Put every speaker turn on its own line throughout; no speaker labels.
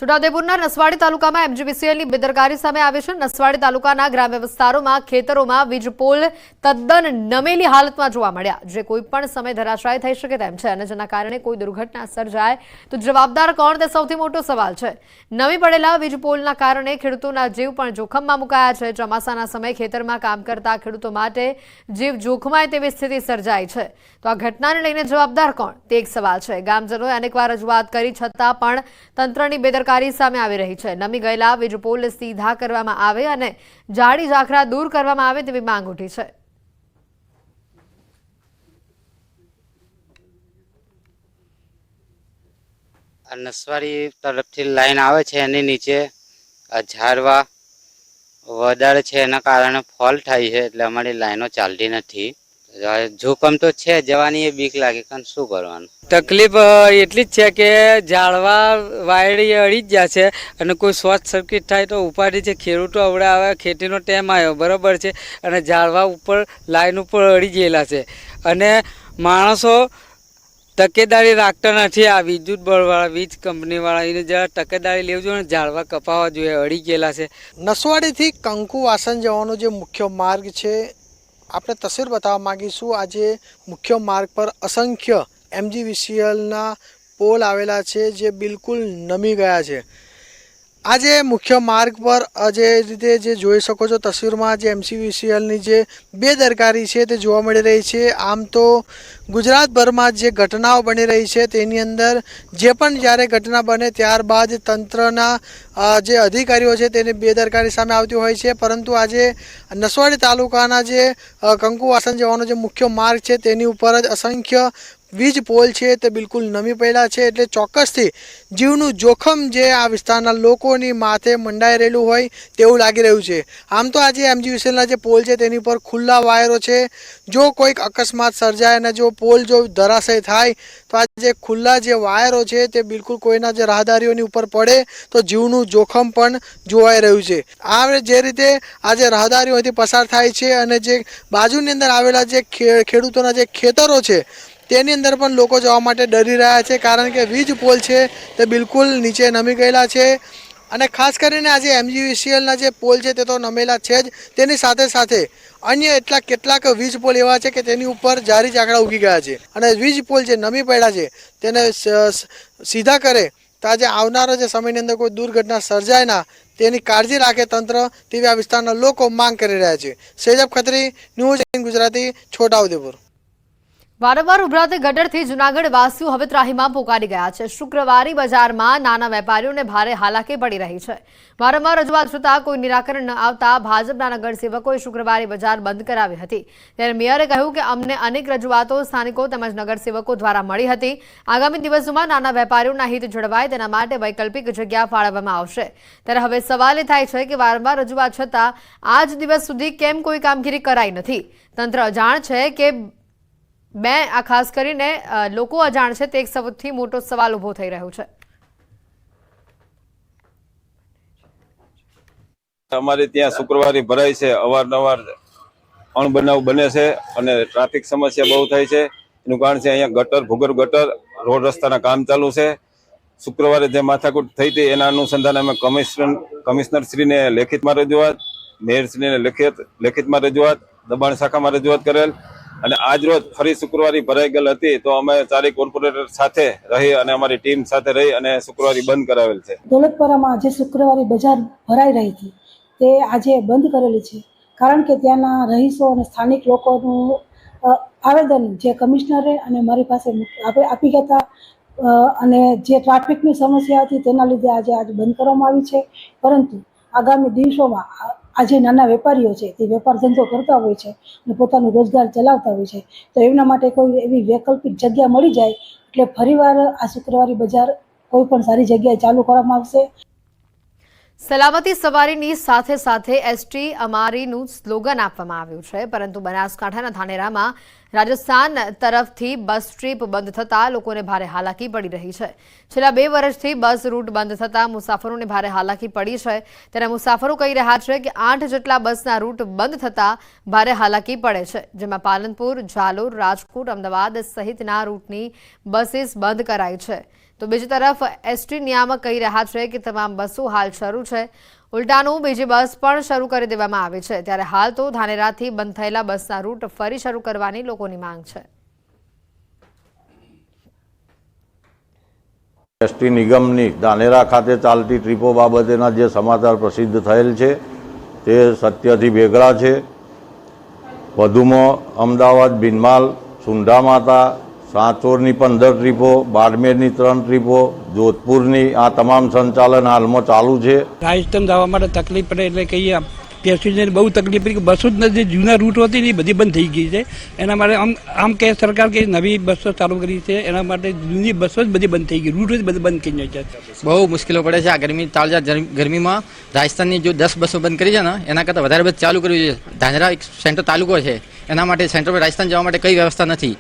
છોટાઉદેપુરના નસવાડી તાલુકામાં એમજીવીસીએલની બેદરકારી સામે આવી છે। નસવાડી તાલુકાના ગ્રામ્ય વિસ્તારોમાં ખેતરોમાં વીજ પોલ તદ્દન નમેલી હાલતમાં જોવા મળ્યા, જે કોઈ પણ સમય ધરાશાયી થઈ શકે તેમ છે અને જેના કારણે કોઈ દુર્ઘટના સર્જાય તો જવાબદાર કોણ તે સૌથી મોટો સવાલ છે। નમી પડેલા વીજ પોલના કારણે ખેડૂતોના જીવ પણ જોખમમાં મુકાયા છે। ચોમાસાના સમયે ખેતરમાં કામ કરતા ખેડૂતો માટે જીવ જોખમાય તેવી સ્થિતિ સર્જાઈ છે। તો આ ઘટનાને લઈને જવાબદાર કોણ તે એક સવાલ છે। ગામજનોએ અનેકવાર રજૂઆત કરી છતાં પણ તંત્રની બેદરકારી સામે આવી રહી છે। નમી ગયેલા વીજ પોલ સીધા કરવામાં આવે અને જાડી ઝાખરા દૂર કરવામાં આવે તેવી માંગ ઉઠી છે।
નસવાડી તરફથી લાઈન આવે છે, એની નીચે ઝાડવા વધારે છે, એના કારણે ફોલ્ટ થાય છે, એટલે અમારી લાઈનો ચાલતી નથી। જોખમ તો છે, જવાની એ બીક લાગે, પણ શું કરવાનું।
તકલીફ એટલી જ છે કે ઝાડવા વાયડી અડી જ ગયા છે અને કોઈ શોર્ટ સર્કિટ થાય તો ઉપાડી છે। ખેડૂતો અવડે આવે, ખેતીનો ટાઈમ આવ્યો બરાબર છે અને ઝાડવા ઉપર લાઈન ઉપર અડી ગયેલા છે અને માણસો તકેદારી રાખતા નથી। આ વિદ્યુત બોર્ડવાળા, વીજ કંપનીવાળા એને જરા તકેદારી લેવું જોઈએ, ઝાડવા કપાવવા જોઈએ, અડી ગયેલા છે।
નસવાડીથી કંકુવાસન જવાનો જે મુખ્ય માર્ગ છે, આપણે તસવીર બતાવવા માંગીશું। આજે મુખ્ય માર્ગ પર અસંખ્ય એમજીવીસીએલના પોલ આવેલા છે, જે બિલકુલ નમી ગયા છે। આજે મુખ્ય માર્ગ પર જે રીતે જે જોઈ શકો છો તસવીરમાં, જે એમજીવીસીએલની જે બેદરકારી છે તે જોવા મળી રહી છે। આમ તો ગુજરાતભરમાં જે ઘટનાઓ બની રહી છે તેની અંદર જે પણ જ્યારે ઘટના બને ત્યારબાદ તંત્રના જે અધિકારીઓ છે તેની બેદરકારી સામે આવતી હોય છે, પરંતુ આજે નસવાડી તાલુકાના જે કંકુવાસન જવાનો જે મુખ્ય માર્ગ છે તેની ઉપર જ અસંખ્ય વીજ પોલ છે તે બિલકુલ નમી પડ્યા છે। એટલે ચોક્કસથી જીવનું જોખમ જે આ વિસ્તારના લોકોની માથે મંડાઈ રહેલું હોય તેવું લાગી રહ્યું છે। આમ તો આજે એમજીવીસીએલના જે પોલ છે તેની પર ખુલ્લા વાયરો છે। જો કોઈક અકસ્માત સર્જાય અને જો પોલ જો ધરાશય થાય તો આજે ખુલ્લા જે વાયરો છે તે બિલકુલ કોઈના જે રાહદારીઓની ઉપર પડે તો જીવનું જોખમ પણ જોવાઈ રહ્યું છે। આ જે રીતે આજે રાહદારીઓથી પસાર થાય છે અને જે બાજુની અંદર આવેલા જે ખેડૂતોના જે ખેતરો છે તેની અંદર પણ લોકો જવા માટે ડરી રહ્યા છે, કારણ કે વીજ પોલ છે તે બિલકુલ નીચે નમી ગયેલા છે। અને ખાસ કરીને આજે એમજીવીસીએલના જે પોલ છે તે તો નમેલા છે જ, તેની સાથે સાથે અન્ય એટલા કેટલાક વીજ પોલ એવા છે કે તેની ઉપર જારી ઝાકડા ઉગી ગયા છે અને વીજ પોલ જે નમી પડ્યા છે તેને સીધા કરે તો આજે આવનારા જે સમયની અંદર કોઈ દુર્ઘટના સર્જાય ના તેની કાળજી રાખે તંત્ર, તેવી આ વિસ્તારના લોકો માંગ કરી રહ્યા છે। સેજબ ખત્રી, ન્યૂઝ 18 ગુજરાતી, છોટાઉદેપુર।
વારંવાર ઉભરાતી ગટરથી જૂનાગઢ વાસીઓ હવે ત્રાહિમામ પોકારી ગયા છે। શુક્રવારી બજારમાં નાના વેપારીઓને ભારે હાલાકી પડી રહી છે। વારંવાર રજૂઆત છતાં કોઈ નિરાકરણ ન આવતા ભાજપના નગરસેવકોએ શુક્રવારે બજાર બંધ કરાવી હતી। ત્યારે મેયરે કહ્યું કે અમને અનેક રજૂઆતો સ્થાનિકો તેમજ નગરસેવકો દ્વારા મળી હતી। આગામી દિવસોમાં નાના વેપારીઓના હિત જળવાય તેના માટે વૈકલ્પિક જગ્યા ફાળવવામાં આવશે। ત્યારે હવે સવાલ એ થાય છે કે વારંવાર રજૂઆત છતાં આજ દિવસ સુધી કેમ કોઈ કામગીરી કરાઈ નથી। તંત્ર અજાણ છે કે આ ખાસ કરીને લોકો અજાણ છે તે એક સૌથી મોટો સવાલ ઉભો થઈ રહ્યો છે।
અમારે ત્યાં શુક્રવારે ભરાય છે, અવારનવાર અણબનાવ બને છે અને ટ્રાફિક સમસ્યા બહુ થાય છે। એનું કારણ છે અહીંયા ગટર, ભૂગર્ભ ગટર, રોડ રસ્તાના કામ ચાલુ છે। શુક્રવારે જે માથાકૂટ થઈ હતી એના અનુસંધાને અમે કમિશનરશ્રીને લેખિતમાં રજૂઆત, મેયરશ્રીને લેખિતમાં રજૂઆત, દબાણ શાખામાં રજૂઆત કરેલ અને આજ રોજ ફરી શુક્રવારે ભરાઈ ગયેલ હતી તો અમે ચારે કોર્પોરેટર સાથે રહી અને અમારી ટીમ સાથે રહી અને શુક્રવારે બંધ કરાવેલ છે।
દોલતપરામાં જે શુક્રવારે બજાર ભરાઈ રહી હતી તે આજે બંધ કરેલી છે, કારણ કે ત્યાંના રહીશો અને સ્થાનિક લોકોનું આવેદન જે કમિશનરે અને મારી પાસે આપી ગયા અને જે ટ્રાફિકની સમસ્યા હતી તેના લીધે આજે બંધ કરવામાં આવી છે। પરંતુ આગામી દિવસોમાં આજે નાના વેપારીઓ છે તે વેપાર ધંધો કરતા હોય છે અને પોતાનું રોજગાર ચલાવતા હોય છે, તો એમના માટે કોઈ એવી વૈકલ્પિક જગ્યા મળી જાય એટલે ફરીવાર આ શુક્રવારે બજાર કોઈ પણ સારી જગ્યાએ ચાલુ કરવામાં આવશે।
સલામતી સવારીની સાથે સાથે એસટી અમારીનું સ્લોગન આપવામાં આવ્યું છે, પરંતુ બનાસકાંઠાના ધાનેરામાં રાજસ્થાન તરફથી બસ ટ્રીપ બંધ થતાં લોકોને ભારે હાલાકી પડી રહી છે। છેલ્લા 2 વર્ષથી બસ રૂટ બંધ થતાં મુસાફરોને ભારે હાલાકી પડી છે। ત્યારે મુસાફરો કહી રહ્યા છે કે 8 જેટલા બસના રૂટ બંધ થતાં ભારે હાલાકી પડે છે, જેમાં પાલનપુર, જાલોર, રાજકોટ, અમદાવાદ સહિતના રૂટની બસીસ બંધ કરાઈ છે। તો બીજી તરફ એસટી નિયામક કહી રહ્યા છે કે તમામ બસો હાલ શરૂ છે. ઉલટાનું બીજી બસ પણ શરૂ કરી દેવામાં આવી છે. ત્યારે હાલ તો ધાનેરાથી બંધ થયેલા બસના રૂટ ફરી શરૂ કરવાની લોકોની માંગ છે.
એસટી નિગમની ધાનેરા ખાતે ચાલતી ટ્રીપો બાબતેના જે સમાચાર પ્રસિદ્ધ થયેલ છે તે સત્યથી વેગળા છે. વધુમાં અમદાવાદ, ભીનમાલ, સુંઢા માતા, સાંચોરની 15 ટ્રીપો, બાડમેરની 3 ટ્રીપો, જોધપુરની આ તમામ સંચાલન હાલમાં ચાલુ છે.
રાજસ્થાન જવા માટે તકલીફ પડે એટલે કહીએ પેસેન્જર બહુ તકલીફ પડી. બસો જ નથી, જૂના રૂટ હતી ને એ બધી બંધ થઈ ગઈ છે. એના માટે આમ કે સરકાર કે નવી બસો ચાલુ કરી છે, એના માટે જૂની બસો જ બધી બંધ થઈ ગઈ, રૂટ જ બધી બંધ થઈ જાય છે.
બહુ મુશ્કેલો પડે છે. આ ગરમીમાં રાજસ્થાનની જો 10 બસો બંધ કરી છે ને એના કરતાં વધારે બસ ચાલુ કરવી જોઈએ. ધાનેરા એક સેન્ટર તાલુકો છે, એના માટે સેન્ટર પર રાજસ્થાન જવા માટે કઈ વ્યવસ્થા નથી.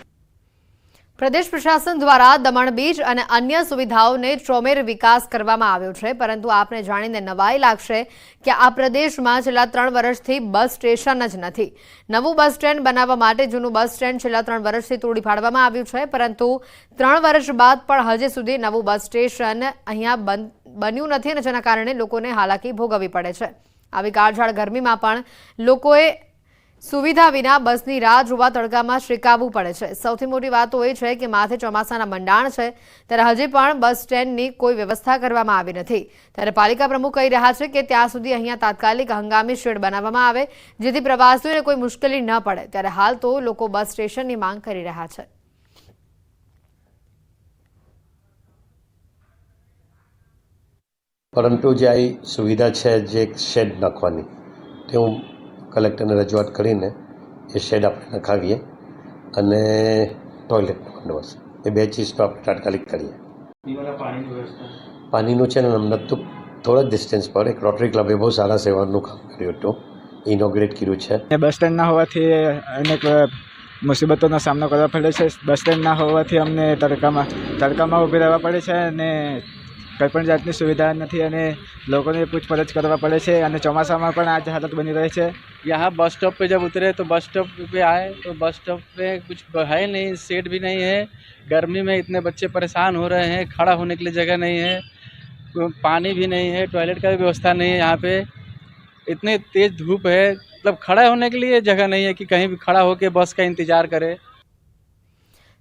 પ્રદેશ પ્રશાસન દ્વારા દમણ બીચ અને અન્ય સુવિધાઓને ચોમેર વિકાસ કરવામાં આવ્યો છે, પરંતુ આપને જાણીને નવાઈ લાગશે કે આ પ્રદેશમાં છેલ્લા 3 વર્ષથી બસ સ્ટેશન જ નથી. નવું બસ સ્ટેન્ડ બનાવવા માટે જૂનું બસ સ્ટેન્ડ છેલ્લા 3 વર્ષથી તોડી પાડવામાં આવ્યું છે, પરંતુ 3 વર્ષ બાદ પણ હજી સુધી નવું બસ સ્ટેશન અહીંયા બન્યું નથી અને જેના કારણે લોકોને હાલાકી ભોગવવી પડે છે. આવી કાળઝાળ ગરમીમાં પણ લોકોએ સુવિધા વિના બસની રાહ જોવા તડકામાં શેકાવવું પડે છે. સૌથી મોટી વાત તો એ છે કે માથે ચોમાસાના મંડાણ છે, ત્યારે હજી પણ બસ સ્ટેન્ડની કોઈ વ્યવસ્થા કરવામાં આવી નથી. ત્યારે પાલિકા પ્રમુખ કહી રહ્યા છે કે ત્યાં સુધી અહીંયા તાત્કાલિક હંગામી શેડ બનાવવામાં આવે, જેથી પ્રવાસીઓને કોઈ મુશ્કેલી ન પડે. ત્યારે હાલ તો લોકો બસ સ્ટેશનની માંગ કરી રહ્યા છે.
પરંતુ જે આ સુવિધા છે, જે શેડ નાખવાની, તે હું કલેક્ટરને રજૂઆત કરીને એ શેડ આપણે નખાવીએ અને ટોયલેટનો બંદોબસ્ત, એ 2 ચીજ તો આપણે તાત્કાલિક કરીએ. પાણીનું છે ને નતું થોડા જ ડિસ્ટન્સ પર એક રોટરી ક્લબે બહુ સારા સેવાનું કામ કર્યું હતું, ઇનોગ્રેટ કર્યું છે.
બસ સ્ટેન્ડ ના હોવાથી અનેક મુસીબતોનો સામનો કરવો પડે છે. બસ સ્ટેન્ડ ના હોવાથી અમને તડકામાં ઊભી રહેવા પડે છે અને કંઈ પણ જાતની સુવિધા નથી અને લોકોને પૂછપરછ કરવા પડે છે અને ચોમાસામાં પણ આ જ હાલત બની રહી છે.
यहाँ बस स्टॉप पे जब उतरे तो बस स्टॉप पे आए तो बस स्टॉप पे कुछ है नहीं, सीट भी नहीं है. गर्मी में इतने बच्चे परेशान हो रहे हैं, खड़ा होने के लिए जगह नहीं है, पानी भी नहीं है, टॉयलेट का भी व्यवस्था नहीं है. यहाँ पे इतनी तेज़ धूप है, मतलब खड़ा होने के लिए जगह नहीं है कि कहीं भी खड़ा होकर बस का इंतजार करे.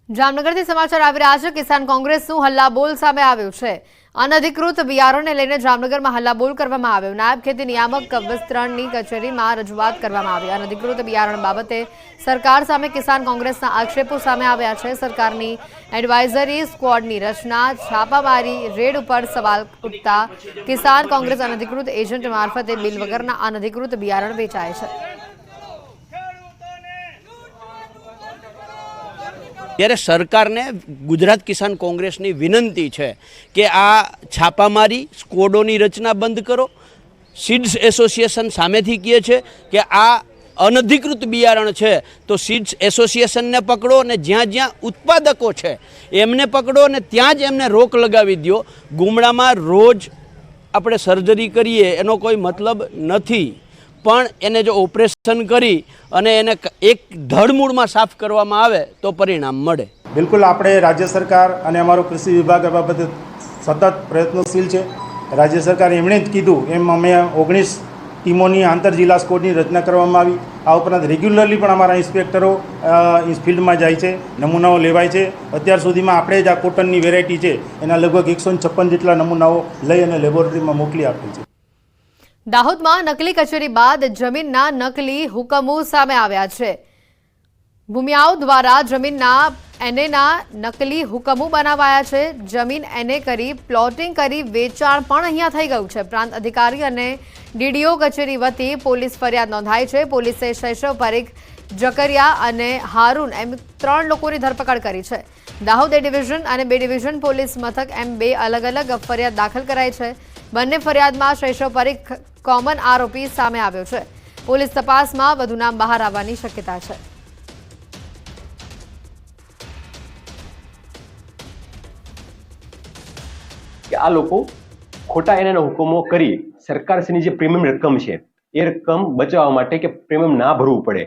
જામનગરથી સમાચાર આવી રહ્યા છે. કિસાન કોંગ્રેસનું હલ્લાબોલ સામે આવ્યું છે. અનધિકૃત બિયારણને લઈને જામનગરમાં હલ્લાબોલ કરવામાં આવ્યો. નાયબ ખેતી નિયામક વિસ્તરણની કચેરીમાં રજૂઆત કરવામાં આવી. અનધિકૃત બિયારણ બાબતે સરકાર સામે કિસાન કોંગ્રેસના આક્ષેપો સામે આવ્યા છે. સરકારની એડવાઇઝરી સ્ક્વોડની રચના, છાપામારી રેડ ઉપર સવાલ ઉઠતા કિસાન કોંગ્રેસ અનધિકૃત એજન્ટ મારફતે બિલ વગરના અનધિકૃત બિયારણ વેચાય છે.
ત્યારે સરકારને ગુજરાત કિસાન કોંગ્રેસની વિનંતી છે કે આ છાપામારી સ્કોડોની રચના બંધ કરો. સીડ્સ એસોસિએશન સામેથી કહે છે કે આ અનધિકૃત બિયારણ છે તો સીડ્સ એસોસિએશનને પકડો અને જ્યાં જ્યાં ઉત્પાદકો છે એમને પકડો અને ત્યાં જ એમને રોક લગાવી દો. ગુમડામાં રોજ આપણે સર્જરી કરીએ એનો કોઈ મતલબ નથી, પણ એને જો ઓપરેશન કરી અને એને એક ધડમૂળમાં સાફ કરવામાં આવે તો પરિણામ મળે.
બિલકુલ, આપણે રાજ્ય સરકાર અને અમારો કૃષિ વિભાગ આ બાબતે સતત પ્રયત્નશીલ છે. રાજ્ય સરકાર એમણે જ કીધું એમ અમે 19 ટીમોની આંતર જિલ્લા સ્કોડની રચના કરવામાં આવી. આ ઉપરાંત રેગ્યુલરલી પણ અમારા ઇન્સ્પેક્ટરો ફિલ્ડમાં જાય છે, નમૂનાઓ લેવાય છે. અત્યાર સુધીમાં આપણે જ આ કોટનની વેરાયટી છે એના લગભગ 156 જેટલા નમૂનાઓ લઈ અને લેબોરેટરીમાં મોકલી આપી છે.
દાહોદમાં નકલી કચેરી બાદ જમીનના નકલી હુકમો સામે આવ્યા છે. ભૂમિયાઓ દ્વારા જમીનના એનેના નકલી હુકમો બનાવાયા છે. જમીન એને કરી પ્લોટિંગ કરી વેચાણ પણ અહીંયા થઈ ગયું છે. પ્રાંત અધિકારી અને ડીડીઓ કચેરી વતી પોલીસ ફરિયાદ નોંધાઈ છે. પોલીસે શૈશવ પરીખ, જકરિયા અને હારૂન એમ 3 લોકોની ધરપકડ કરી છે. દાહોદ એ ડિવિઝન અને B ડિવિઝન પોલીસ મથક એમ 2 અલગ અલગ ફરિયાદ દાખલ કરાઈ છે. બંને ફરિયાદમાં શૈશવ પરીખ કોમન આરોપી સામે આવ્યો છે. પોલીસ તપાસમાં વધુ નામ બહાર આવવાની શક્યતા છે.
આ લોકો ખોટા એના હુકમો કરી સરકારશ્રીની જે પ્રીમિયમ રકમ છે એ રકમ બચાવવા માટે કે પ્રીમિયમ ના ભરવું પડે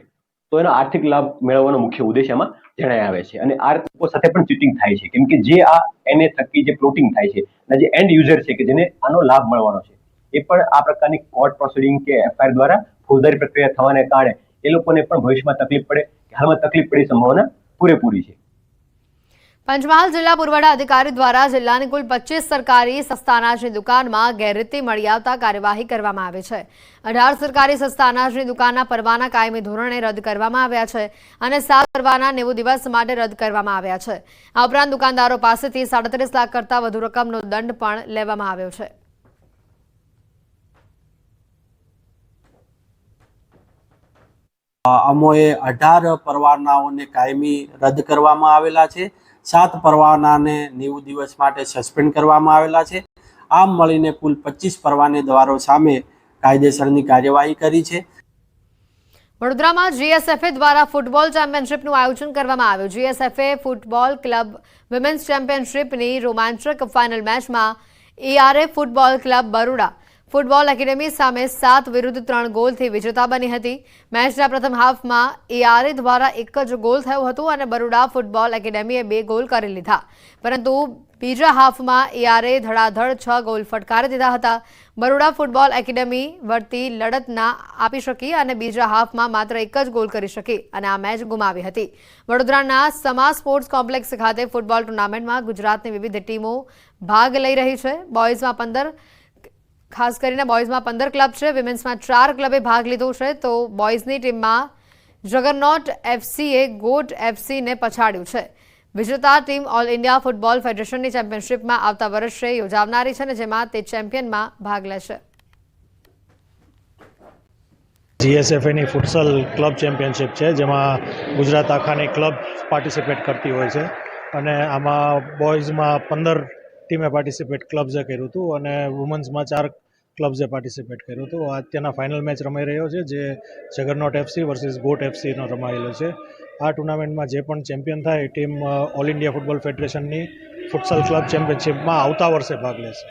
તો એનો આર્થિક લાભ મેળવવાનો મુખ્ય ઉદ્દેશ એમાં જણાય આવે છે. અને આ લોકો સાથે પણ ચીટિંગ થાય છે, કેમ કે જે આ એને થકી જે પ્લોટિંગ થાય છે અને જે એન્ડ યુઝર છે કે જેને આનો લાભ મળવાનો છે, એ પણ આ પ્રકારની કોર્ટ પ્રોસિડિંગ કે એફઆઈઆર દ્વારા ફોજદારી પ્રક્રિયા થવાને કારણે એ લોકોને પણ ભવિષ્યમાં તકલીફ પડે, હાલમાં તકલીફ પડી સંભાવના પૂરેપૂરી છે.
પંચમહાલ જિલ્લા પુરવઠા અધિકારી દ્વારા જિલ્લાની કુલ 25 સરકારી સસ્તા અનાજની દુકાનમાં ગેરરીતિ મળી આવતા કાર્યવાહી કરવામાં આવી છે. 18 સરકારી સસ્તા અનાજની દુકાનના પરવાના કાયમી ધોરણે રદ કરવામાં આવ્યા છે અને 7 પરવાના 90 દિવસ માટે રદ કરવામાં આવ્યા છે. આ ઉપરાંત દુકાનદારો પાસેથી 37 લાખ કરતાં વધુ રકમનો દંડ પણ લેવામાં આવ્યો છે.
અમોએ 18 પરવાનાઓને કાયમી રદ કરવામાં આવેલા છે. 7 પરવાનાને 90 દિવસ માટે સસ્પેન્ડ કરવામાં આવેલા છે. આમ મળીને કુલ 25 પરવાનેદારો સામે કાયદેસરની કાર્યવાહી કરી છે.
વડોદરામાં જીએસએફએ દ્વારા ફૂટબોલ ચેમ્પિયનશિપનું આયોજન કરવામાં આવ્યું. જીએસએફએ ફૂટબોલ ક્લબ વિમેન્સ ચેમ્પિયનશિપની રોમાંચક ફાઇનલ મેચમાં ARA football club Baroda football academy સામે 7 વિરુદ્ધ 3 ગોલથી વિજેતા બની હતી. મેચના પ્રથમ હાફમાં એઆરએ દ્વારા એક જ ગોલ થયો હતો અને બરોડા ફૂટબોલ એકેડેમીએ 2 ગોલ કરી લીધા, પરંતુ બીજા હાફમાં એઆરએ ધડાધડ 6 ગોલ ફટકારી દીધા હતા. બરોડા ફૂટબોલ એકેડેમી વળતી લડત ના આપી શકી અને બીજા હાફમાં માત્ર એક જ ગોલ કરી શકી અને આ મેચ ગુમાવી હતી. વડોદરાના સમા સ્પોર્ટ્સ કોમ્પ્લેક્સ ખાતે ફૂટબોલ ટુર્નામેન્ટમાં ગુજરાતની વિવિધ ટીમો ભાગ લઈ રહી છે. બોયઝમાં 15 ખાસ કરીને બોયઝમાં 15 ક્લબ છે. વિમેન્સમાં 4 ક્લબે ભાગ લીધો છે, તો બોયઝની ટીમમાં જગરનોટ એફસીએ ગોટ એફસીને પછાડ્યું છે. વિજેતા ટીમ ઓલ ઇન્ડિયા ફૂટબોલ ફેડરેશનની ચેમ્પિયનશિપમાં આવતા વર્ષે યોજાનારી છે અને જેમાં તે ચેમ્પિયનમાં ભાગ લેશે.
જીએસએફએની ફૂટસલ ક્લબ ચેમ્પિયનશિપ છે, જેમાં ગુજરાત આખાની ક્લબ પાર્ટિસિપેટ કરતી હોય છે અને આમાં બોયઝમાં 15 ટીમે પાર્ટિસિપેટ ક્લબ્સે કર્યું હતું અને વુમન્સમાં 4 ક્લબ્સે પાર્ટિસિપેટ કર્યું હતું. અત્યારના ફાઇનલ મેચ રમાઈ રહ્યો છે, જે જગરનોટ એફસી વર્સિસ ગોટ એફસીનો રમાયેલો છે. આ ટુર્નામેન્ટમાં જે પણ ચેમ્પિયન થાય એ ટીમ ઓલ ઇન્ડિયા ફૂટબોલ ફેડરેશનની ફૂટસલ ક્લબ ચેમ્પિયનશિપમાં આવતા વર્ષે ભાગ લેશે.